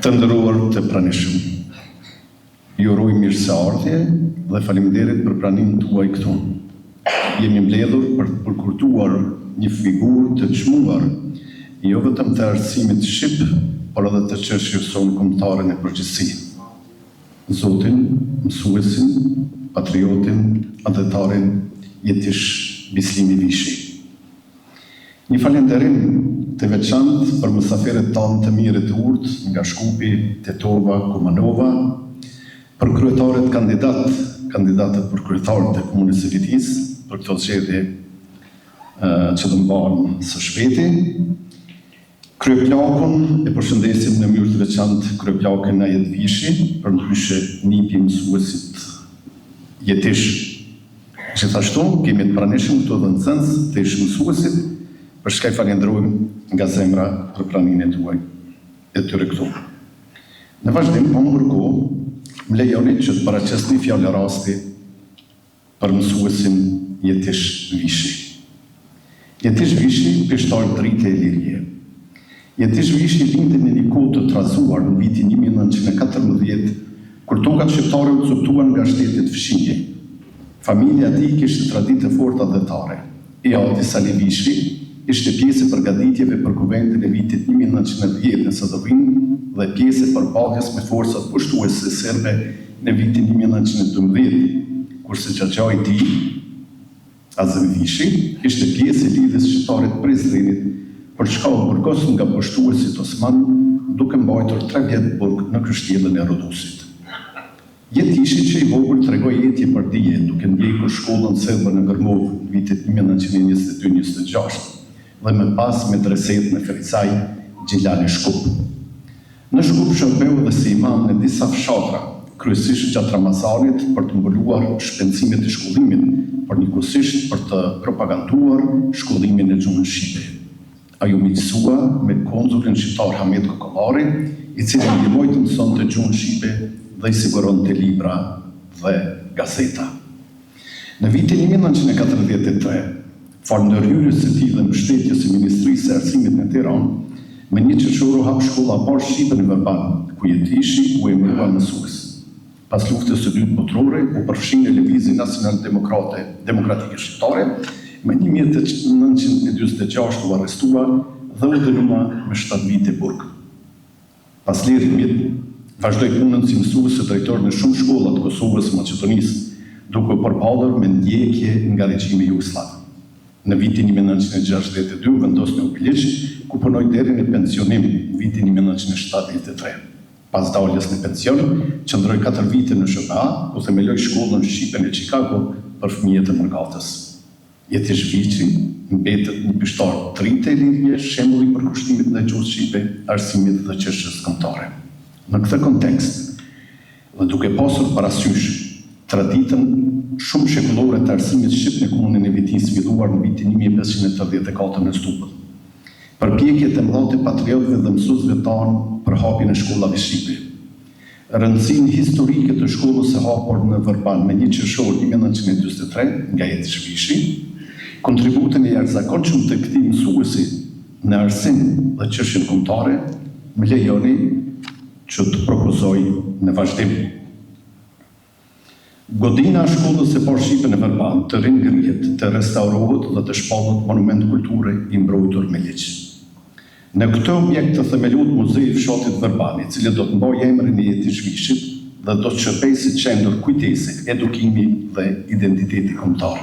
Të nderuar të pranishëm, ju uroj mirëseardhje dhe faleminderit për pranimin tuaj këtu. Jemi mbledhur për të përkurtuar një figurë të çmuar, jo vetëm të arsimit shqip, por edhe të çështjes sonë kombëtare në përgjithësi. Zotin, mësuesin, patriotin, adhetarin, jetish Bislimi Vishi. Një falënderim të veçantë për mysafirët tanë të mirë të urtë nga Shkupi, Tetova, Kumanova, për kryetarët kandidatët për kryetarët e Komunës së Vitis, për këto zgjedhje që të mbahen së shpejti. Kryeplakun e përshëndesim në mënyrë të veçantë kryeplakun Najet Vishi, përndryshe nipi mësuesit jetish. Gjithashtu kemi të pranishëm këto dhe nxënës të ish mësuesit, për shkak falenderojmë nga zemra për pranimin e tuaj e tyre këtu. Në vazhdim, pa humbur kohë, më lejoni që të paraqes një fjalë rasti për mësuesin Jetish Vishi. Jetish Vishi, peshtar drite e lirje. Jetish Vishi lindi në një kohë të trazuar në vitin 1914, kur tokat shqiptare u coptuan nga shtetet fshije. Familja e tij kishte traditë forta adhetare. I ati Sali Vishi ishte pjesë e përgatitjeve për Kuventin e vitit 1910 në Sadovin dhe pjesë e përballjes me forcat pushtuese serbe në vitin 1912, kurse çaça i tij, Azem Vishi, ishte pjesë e lidhjes shqiptare të Prizrenit për shkallë burgos nga pushtuesit osman, duke mbajtur 3 vjet burg në Kryshtjellën e Rodusit. Jetishi që i vogël tregoi jetje për dije, duke ndjekur shkollën serbe në Gërmov në vitet 1922-26 dhe më pas medreset në Fericaj, Gjilani Shkup. Në Shkup shërbeu dhe si imam në disa fshatra, kryesisht gjatë Ramazanit për të mbuluar shpenzimet e shkollimit, por njëkohësisht për të propaganduar shkollimin e gjuhës shqipe. Ai u miqësua me konzulin shqiptar Hamet Kokollari, i cili ndihmoi të mësonte gjuhën shqipe dhe i siguronte libra dhe gazeta. Në vitin 1943, falëndërhyrjes së tij dhe mbështetjes së Ministrisë së Arsimit në Tiranë, me një qershor u hap shkolla e parë shqipe në Verbal, ku Jetishi u emërua mësues. Pas luftës së dytë botërore, u përfshi në Lëvizjen Nacionale Demokratike Shqiptare, me 1946 u arrestua dhe u dënua me 7 vite burg. Pas lirimit, vazhdoi punën si mësues e drejtor në shumë shkolla të Kosovës së Maqedonisë, duke u përballur me ndjekje nga regjimi jugosllav. Në vitin 1962 vendosur në Ugliç, ku punoi deri në pensionim në vitin 1973. Pas daljes në pension, qëndroi 4 vite në SHPA, ku themeloi shkollën shqipe në Chicago për fëmijët e mëngatës. Jetish Vishi mbetet një peshtar drite e lirje, shembulli për kushtimin e gjuhës shqipe, arsimit dhe çështjes kombëtare. Në këtë kontekst, dhe duke pasur parasysh traditën shumë shekullore të arsimit shqip në Komunën e Vitis filluar në vitin 1584 në Stupët. Përpjekjet e mëdha të patriotëve dhe mësuesve tanë për hapjen e shkollave shqipe. Rëndësinë historike të shkollës së hapur në Verbal me 1 qershor 1943 nga Jetish Vishi, kontributin e jashtëzakonshëm të këtij mësuesi në arsim dhe çështjen kombëtare, më lejoni që të propozoj në vazhdim. Godina e shkollës së parë shqipe në Verbal të ringrihet, të restaurohet dhe të shpallet monument kulture i mbrojtur me ligj. Në këtë objekt të themeluar Muzei i Fshatit Verbal, i cili do të mbajë emrin e Jetish Vishit dhe do të shërbejë si qendër kujtese, edukimi dhe identiteti kombëtar.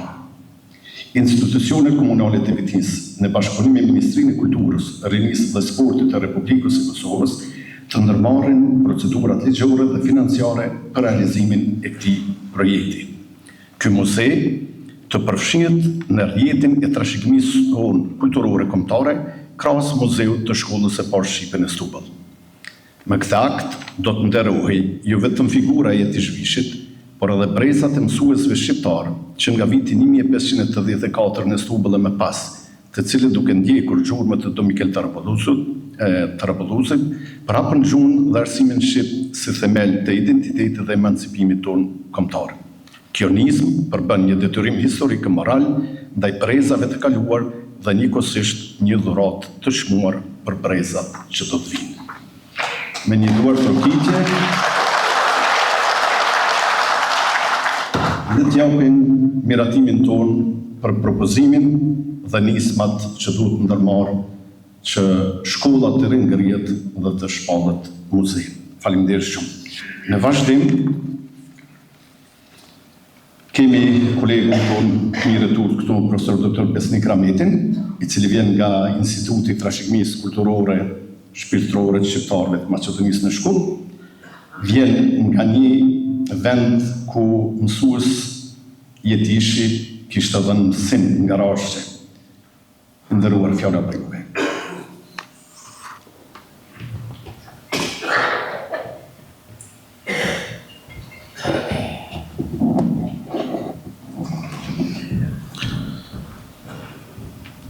Institucionet komunale të Vitis, në bashkëpunim me Ministrinë e Kulturës, Rinisë dhe Sportit të Republikës së Kosovës, të ndërmarrin procedurat ligjore dhe financiare për realizimin e këtij projekti. Ky muzej të përfshihet në rrjetin e trashëgimisë kulturore kombëtare krahas muzeut të shkollës së parë shqipe në Stupëll. Me këtë akt do të nderohej jo vetëm figura e Jetish Vishit, por edhe brezat e mësuesve shqiptar që nga viti 1584 në Stupëll e më pas, të cilët duke ndjekur gjurmët e Domikel Tarapullusit, prapën gjuhën dhe arsimin shqip si themel të identitetit dhe emancipimit tonë kombëtar. Kjo nismë përbën një detyrim historik e moral ndaj brezave të kaluar dhe njëkohësisht një dhuratë të çmuar për brezat që do të vinë. me një duar trokitje dhe t'japin miratimin tonë për propozimin dhe nismat që duhet ndërmarrë që shkollat të ringërjet dhe të shpallet muzej. Faleminderit shumë. Në vazhdim, kemi kolegën tonë mirëtur këtu, profesor Dr. Besnik Rametin, i cili vjen nga Instituti Trashëgimisë Kulturore Shpirtërore të Shqiptarëve të Maqedonisë në Shkull. Vjen nga një vend ku mësues Jetishi kishte dhënë mësim nga Rashqe. Nderuar, fjala për juve.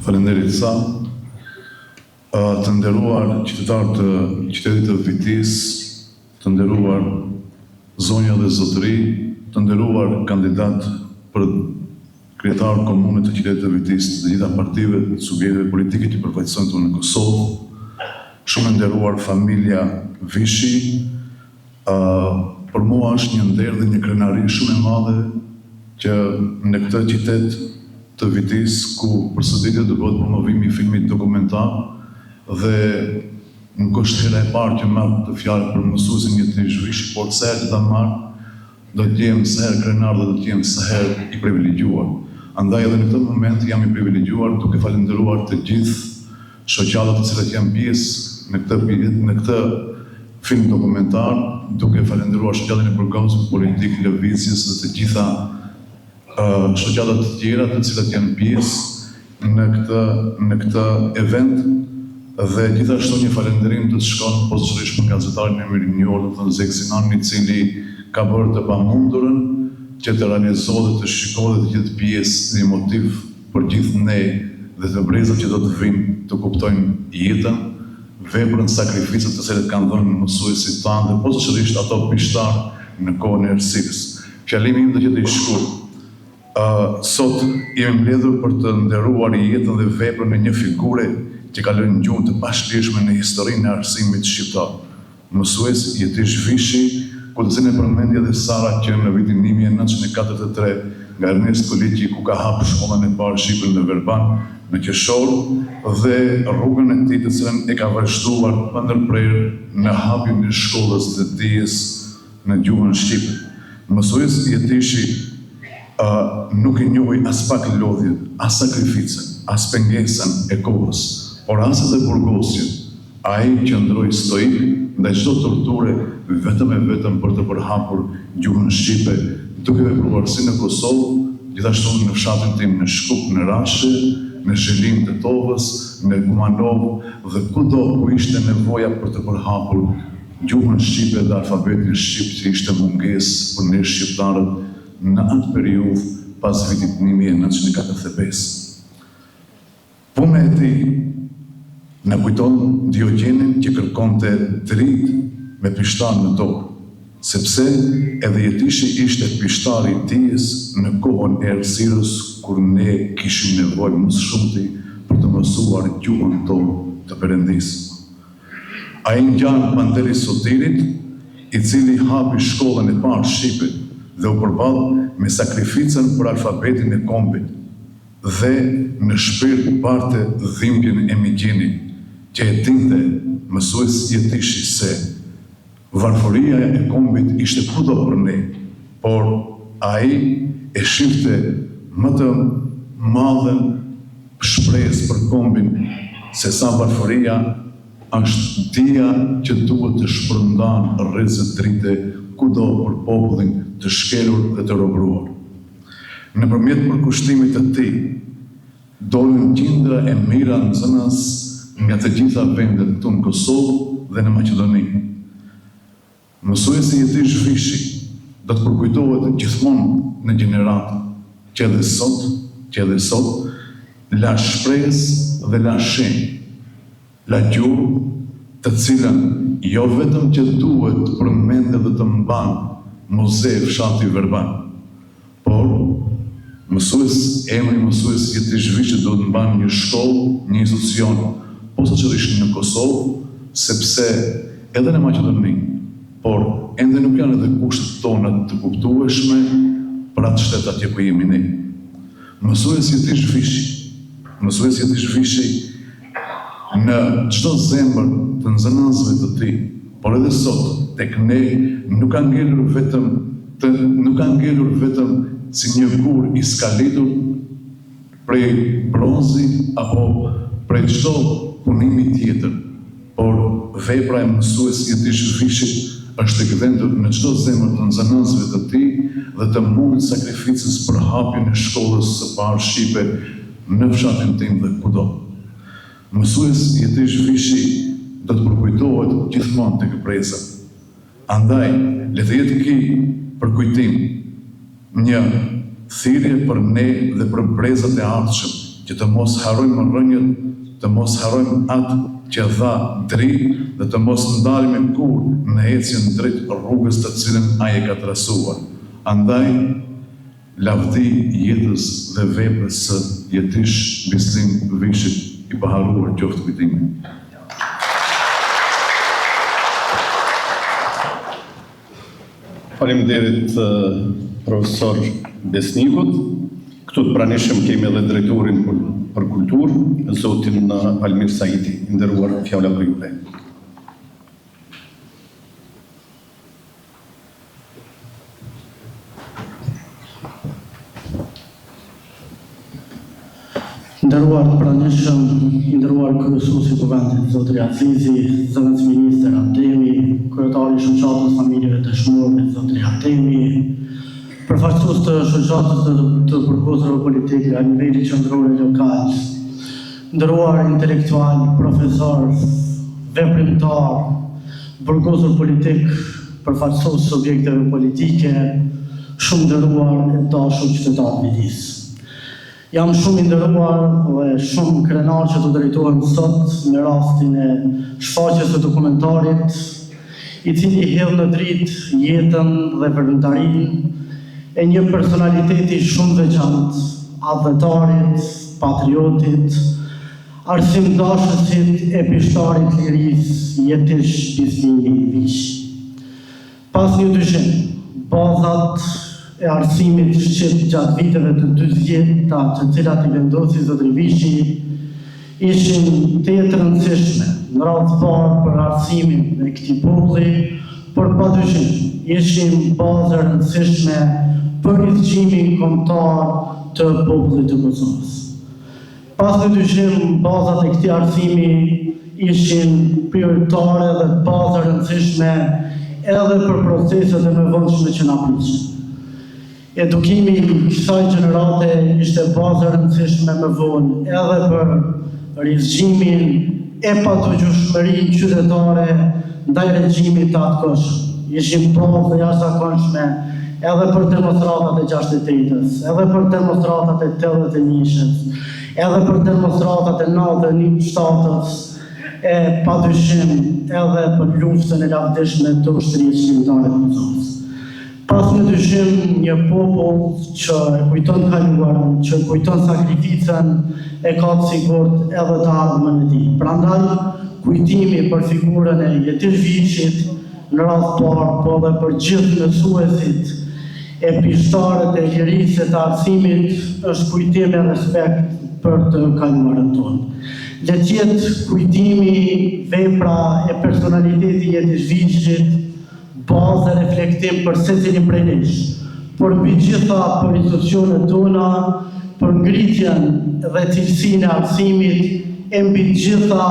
Faleminderit sa, të nderuar qytetarë të qytetit të Vitis, të nderuar zonja dhe zotëri, të nderuar kandidat për kryetar komunë të qytetit të Vitis, të gjitha partive, të subjekteve politike që përfaqësojnë këtu në Kosovë, shumë nderuar familja Vishi, për mua është një nder dhe një krenari shumë e madhe që në këtë qytet të Vitis, ku për së ditë do bëhet promovimi i filmit dokumentar dhe nuk është hera e parë që marr të fjalë për mësuesin Jetish Vishi, por sa herë ta marr, do të jem sa herë krenar dhe do të jem sa herë i privilegjuar. Andaj edhe në këtë moment jam i privilegjuar duke falendëruar të gjithë shoqatët të cilët janë pjesë në këtë film dokumentar, duke falendëruar shoqatën e përgatitur politik, lëvizjes dhe të gjitha shoqatat të tjera të cilat janë pjesë në këtë event dhe gjithashtu një falënderim të shkon posaçërisht për gazetarin e mirënjohur, domethënë Zek Sinani, i cili ka bërë të pamundurën që të realizohet dhe të shikohet dhe të jetë pjesë një motiv për gjithë ne dhe të brezat që do të vinë të kuptojnë jetën, veprën, sakrificët të cilat kanë dhënë mësuesit tanë dhe posaçërisht ato pishtar në kohën e errësirës. Fjalimi im do të jetë i shkurtër. Sot jemi mbledhur për të nderuar jetën dhe veprën e një figure që ka lënë gjuhë të pashlirshme në historinë e arsimit shqiptar. Mësues Jetish Vishi, ku të cilën e përmendi edhe Sara që në vitin 1943 nga Ernest Koliqi, ku ka hapur shkollën e parë shqipe në Verban, në Qeshor, dhe rrugën e tij të cilën e ka vazhduar pa ndërprerje në hapjen e shkollës së dijes në gjuhën shqipe. Mësues Jetishi nuk i njohej as pak lodhjen, as sakrificën, as pengesën e kohës, por as edhe burgosjen. Ai qëndroi stoik ndaj çdo torture vetëm e vetëm për të përhapur gjuhën shqipe, duke vepruar si në Kosovë, gjithashtu në fshatin tim në Shkup, në Rashë, në Zhelin të Tovës, në Kumanov dhe kudo ku ishte nevoja për të përhapur gjuhën shqipe dhe alfabetin shqip që ishte mungesë për ne shqiptarët në atë periudhë pas vitit 1945. Puna e tij na kujton Diogenin që kërkonte dritë me pishtar në tokë, sepse edhe Jetishi ishte pishtari i dijes në kohën e errësirës kur ne kishim nevojë më shumti për të mësuar gjuhën tonë të Perëndisë. Ai ngjan panderi Sotirit, i cili hapi shkollën e parë shqipe dhe u përball me sakrificën për alfabetin e kombit dhe në shpirt parte dhimbjen e Migjinit, që e dinte mësues Jetishi se varfëria e kombit ishte kudo për ne, por ai e shifte më të madhen shpresë për kombin se sa varfëria është dia që duhet të shpërndan rrezet drite kudo për popullin të shkelur dhe të robëruar. Nëpërmjet përkushtimit të tij, dolën qindra e mira nxënës nga të gjitha vendet këtu në Kosovë dhe në Maqedoni. Mësuesi Jetish Vishi do të përkujtohet gjithmonë në gjeneratë që edhe sot la shpresë dhe la shenjë, la gjuhë të cilën jo vetëm që duhet të përmendë dhe të mban muzej fshati Verban, por emri mësues Jetish Vishi do të mban një shkollë, një institucion, posaçërisht në Kosovë, sepse edhe në Maqedoni, por ende nuk janë edhe kushtet tona të kuptueshme për atë shtet atje ku jemi ne. Mësuesi ti zhvishi, mësuesi ti zhvishi në çdo zemër të nxënësve të tij, por edhe sot tek ne nuk ka ngelur vetëm si një gur i skalitur prej bronzi apo prej çdo punimi tjetër, por vepra e mësuesit të zhvishit është e gdhendur në çdo zemër të nxënësve të tij dhe të mundur sakrificës për hapjen e shkollës së parë shqipe në fshatin tim dhe kudo. Mësuesi i zhvishi do të përkujtohet gjithmonë tek brezat. Andaj, le të jetë ky përkujtim një thirrje për ne dhe për brezat e ardhshëm, që të mos harrojmë rrënjët, të mos harrojmë atë që dha dritë dhe të mos ndalemi kurrë në ecjen drejt rrugës të cilën ai e ka trasuar. Andaj, lavdi jetës dhe veprës së Jetish Bislim Vishit i paharuar qoftë kujtimi. Faleminderit profesor Besnikut. Këtu të pranishëm kemi edhe drejtorin për kulturë, zotin Almir Saidi, i nderuar, fjala për juve. Nderuar të pranishëm, i nderuar kryesuesi i Kuvendit, zotri Azizi, zëvendës ministër Ademi, kryetari i shoqatës familjeve të dëshmorëve, zotri Ademi, përfaqësues të shoqatës të përkushtuar politike a nivelit qendror e lokal, nderuar intelektual, profesor, veprimtar, përkushtuar politik, përfaqësues subjekteve politike, shumë nderuar e dashur qytetarë midis. Jam shumë i nderuar dhe shumë krenar që të drejtohem sot në rastin e shfaqjes së dokumentarit, i cili hedh në dritë jetën dhe veprimtarinë e një personaliteti shumë veçantë, adhetarit, patriotit, arsimdashësit e pishtarit lirisë Jetish Bislim Vishi. Pas një dyshim, bazat e arsimit shqip gjatë viteve të 20-ta të cilat i vendosi zotri Vishi ishin të rëndësishme në radhë parë për arsimin e këtij populli, por padyshim ishin bazë rëndësishme për ridhëqimin kombëtar të popullit të Kosovës. Pas një dyshim, bazat e këtij arsimi ishin prioritare dhe bazë rëndësishme edhe për proceset e mëvonshme që na prisin. Edukimi i kësaj gjenerate ishte bazë rëndësishme më vonë edhe për rizgjimin e patogjushmërinë qytetare ndaj regjimit të atkoshëm. Ishim bazë jashtëzakonshme edhe për demonstratat e 68-s, edhe për demonstratat e 81-s, edhe për demonstratat e 97-s, e padyshim edhe për luftën e lavdishme të ushtrisë shqiptare të Kosovës. Pas një dyshim, një popull që e kujton kaluarën, që e kujton sakrificën, e ka të sigurt edhe të ardhmen e tij. Prandaj, kujtimi për figurën e Jetish Vishit në radhë parë, po edhe për gjithë mësuesit e pishtarët e lirisë të arsimit është kujtim e respekt për të kaluarën tonë. Le të jetë kujtimi, vepra e personaliteti Jetish Vishit bazë e reflektim për secilin prej nesh, por mbi gjitha për institucionet tona, për ngritjen dhe cilësinë e arsimit, e mbi gjitha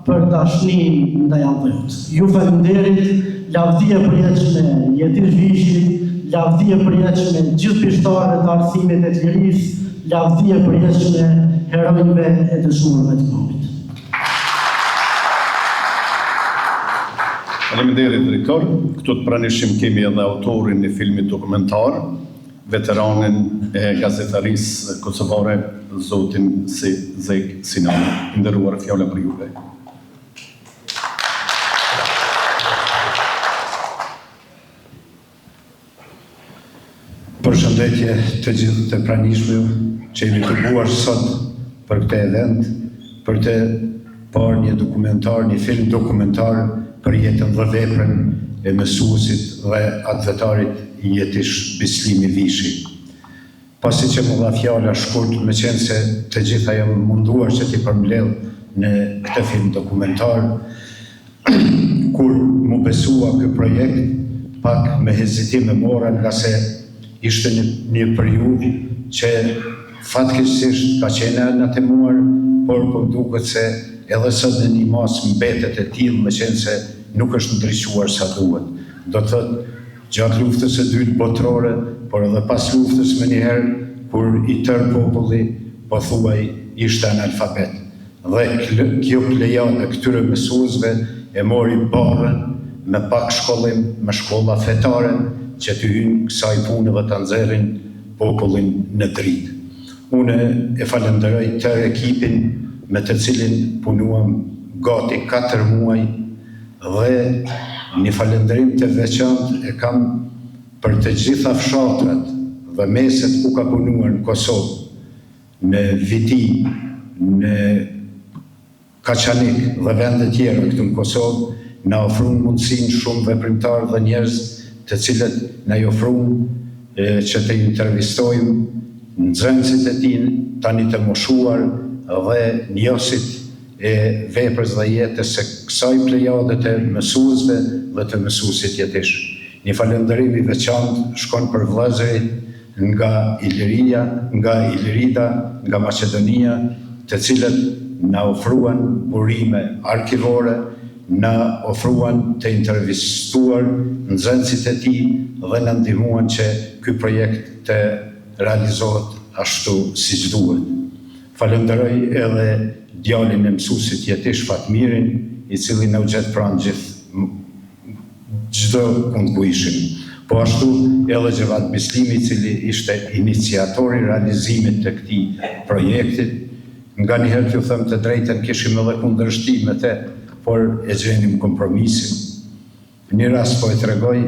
për dashnin ndaj Allahut. Ju faleminderit, lavdi e përjetshme Jetish Vishit, lavdi e përjetshme gjithë pishtarëve të arsimit e të lirisë, lavdi e përjetshme heronjve e dëshmorëve të kombit. Faleminderit drejtor. Këtu të pranishim kemi edhe autorin e filmit dokumentar, veteranin e gazetarisë kosovare, zotin Zek Sinani. I nderuar, fjala për juve. Përshëndetje të gjithë të pranishme që jemi të buar sot për këtë event, për të parë një dokumentar, një film dokumentar për jetën dhe veprën e mësuesit dhe advetarit Jetish Bislimi Vishi. Pasi që më dha fjala shkurt, me qenë se të gjitha jam munduar që t'i përmbledh në këtë film dokumentar, kur mu besua ky projekt, pak me hezitim e mora nga se ishte një periudhë që fatkeqësisht ka qenë anatemuar, por po duket se edhe sot në një mas mbetet e tillë, me qenë se nuk është ndriçuar sa duhet. Do të thotë, gjatë luftës së dytë botërore, por edhe pas luftës më njëherë, kur i tërë populli pothuaj ishte analfabet. Dhe kjo plejade këtyre mësuesve e mori barrën me pak shkollim, me shkolla fetare, që të hynë kësaj punë dhe të nxjerrin popullin në dritë. Unë e falenderoj tërë ekipin me të cilin punuam gati 4 muaj dhe një falenderim të veçantë e kam për të gjitha fshatrat dhe meset ku ka punuar në Kosovë, në Viti, në Kaçanik dhe vende tjera këtu në Kosovë, na ofruan mundësinë shumë veprimtar dhe njerëz të cilët na i ofruan që të intervistojmë nxënësit e tij tani të moshuar dhe njohësit e veprës dhe jetës së kësaj plejade të mësuesve dhe të mësuesit Jetish. Një falënderim i veçantë shkon për vëllezërit nga Iliria, nga Ilirida, nga Maqedonia, të cilët na ofruan burime arkivore, na ofruan të intervistuar nxënësit e tij dhe na ndihmuan që ky projekt të realizohet ashtu siç duhet. Falenderoj edhe djalin e mësuesit Jetish Fatmirin, i cili na u gjet pranë çdo kund ku ishim. Po ashtu edhe Xhevat Bislimi, i cili ishte iniciatori realizimit të këtij projektit. Nganjëherë t'ju them të drejtën, kishim edhe kundërshtim me të, por e gjenim kompromisin. Në një rast po e tregoj,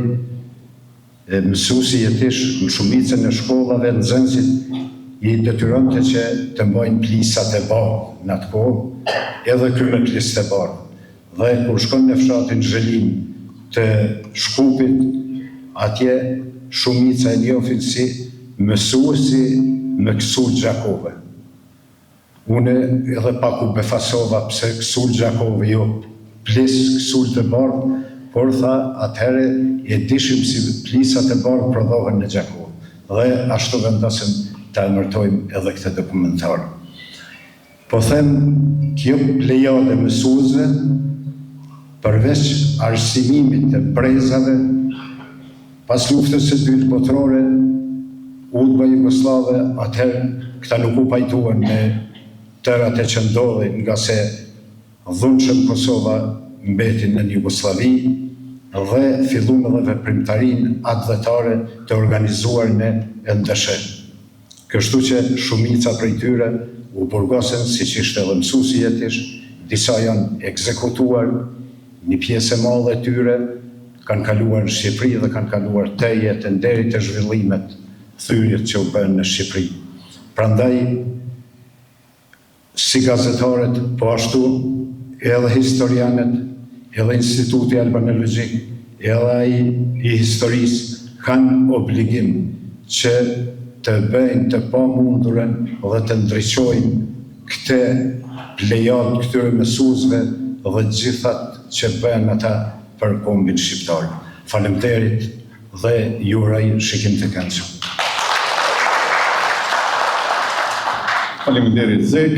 mësuesi Jetish në shumicën e shkollave, nxënësit i detyronte që të mbajnë plisat e bardhë në atë kohë, edhe ky me plisë të bardhë. Dhe kur shkon në fshatin Zhelin të Shkupit, atje shumica e njohin si mësuesi me Ksul Gjakove. Unë edhe pak u befasova pse Ksul Gjakove, jo plis Ksul të bardhë, por tha atëherë e dishim si plisat e bardhë prodhohen në Gjakov. Dhe ashtu vendosëm të emërtojmë edhe këtë dokumentar. Po them, kjo plejade mësuesve, përveç arsimimit të brezave, pas luftës së dytë botërore, Udhba Jugoslave, atëherë këta nuk u pajtuan me tërat e që ndodhin, nga se dhunshëm Kosova mbetin në Jugoslavi dhe fillun edhe veprimtarin advetare të organizuar në NDSH. Kështu që shumica prej tyre u burgosen, si që ishte edhe mësuesi Jetish, disa janë ekzekutuar, një pjesë e madhe e tyre kanë kaluar në Shqipëri dhe kanë kaluar te jetën deri te zhvillimet, thyrjet që u bën në Shqipëri. Prandaj, si gazetarët, po ashtu edhe historianët, edhe Instituti Albanologjik, edhe ai i historisë kanë obligim që të bëjnë të pamundurën dhe të ndriçojnë këtë plejad këtyre mësuesve dhe gjithat që bëjnë ata për kombin shqiptar. Faleminderit dhe ju uroj shikim të këndshëm. Faleminderit Zek.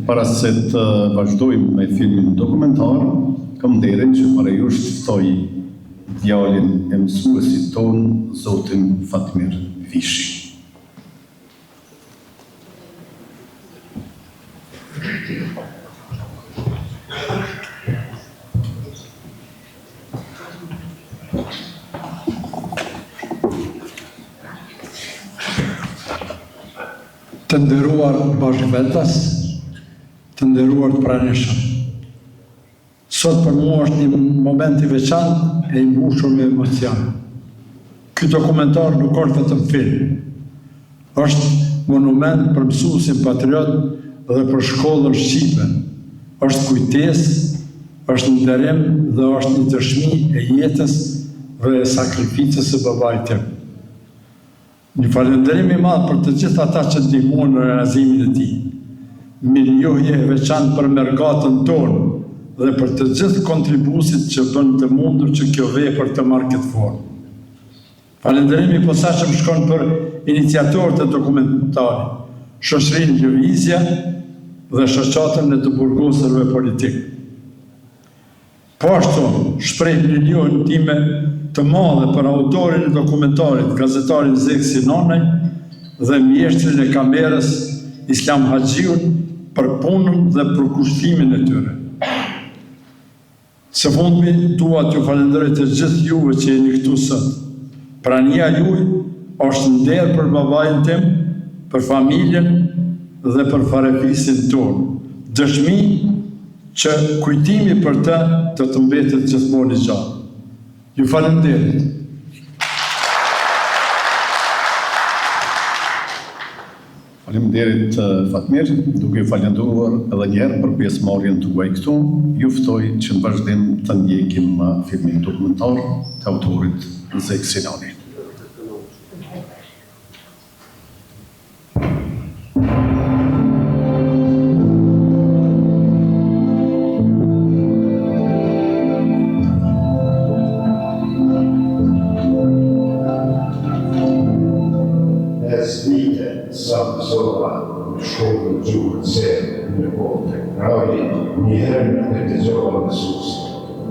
Para se të vazhdojmë me filmin dokumentar, kam nderin që para jush të ftoj djalin e mësuesit ton, zotin Fatmir Vishi. Të nderuar bashkëvendas, të nderuar të pranishëm. Sot për mua është një moment i veçantë e i mbushur me emocion. Ky dokumentar nuk është vetëm film. Është monument për mësuesin patriot dhe për shkollën shqipe. Është kujtesë, është nderim dhe është një dëshmi e jetës dhe e sakrificës së babait tim. Një falënderim i madh për të gjithë ata që ndihmuan në realizimin e tij. Mirënjohje e veçantë për mergatën tonë dhe për të gjithë kontribuesit që bën të mundur që kjo vepër të marrë këtë formë. Falënderimi i posaçëm shkon për iniciatorët e dokumentarit, shoqërinë Lëvizja dhe shoqatën e të burgosërve politikë. Po ashtu, shpreh mirënjohjen time të madhe për autorin e dokumentarit, gazetarin Zeksi Nanaj dhe mjeshtrin e kamerës Islam Haxhiun për punën dhe për kushtimin e tyre. Së fundmi, dua t'ju falenderoj të gjithë juve që jeni këtu sot. Prania juaj është nder për babain tim, për familjen dhe për farefisin tonë. Dëshmi që kujtimi për të mbetet gjithmonë i gjallë. Ju falenderit. Faleminderit Fatmir, duke ju falendëruar edhe një herë për pjesëmarrjen tuaj këtu, ju ftoj që në vazhdim të ndjekim filmin dokumentar të autorit Zeksi Nanaj. Shkollën gjuhën se në kohë të krari, një herë e të gjohën në susë,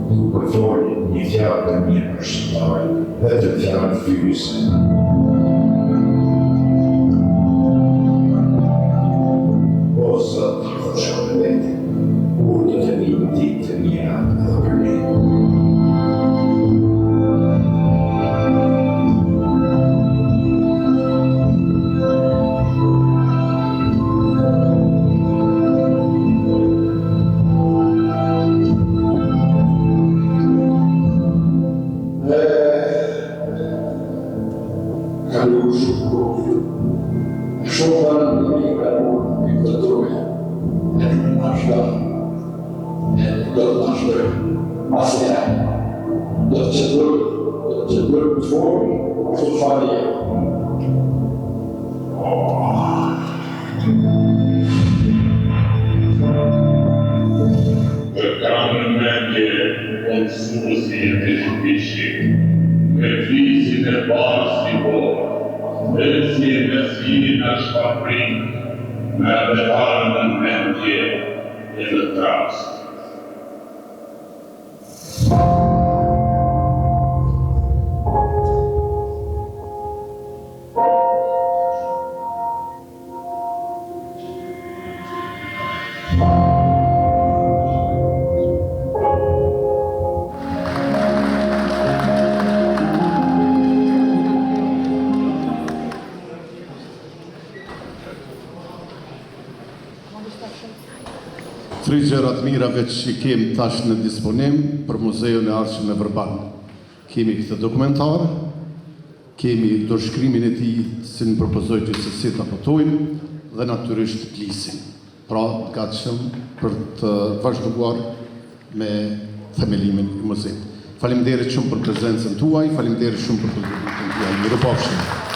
duke foli një fjallë të mirë për shqiptarë dhe të fjallë fyse. O Zot, thoshë dhe vete, urdhët e mi në ditë të mira dhe përni. Tri gjërat mirave që kemi tash në disponim për Muzeun e Arshëm e Vrban. Kemi këtë dokumentar, kemi dorëshkrimin e tij si në propozoj të se si të apotojmë dhe natyrisht plisin. Pra, gatshëm për të vazhduar me themelimin e muzeut. Faleminderit shumë për prezencën tuaj, faleminderit shumë për kontributin tuaj. Mirupafshim.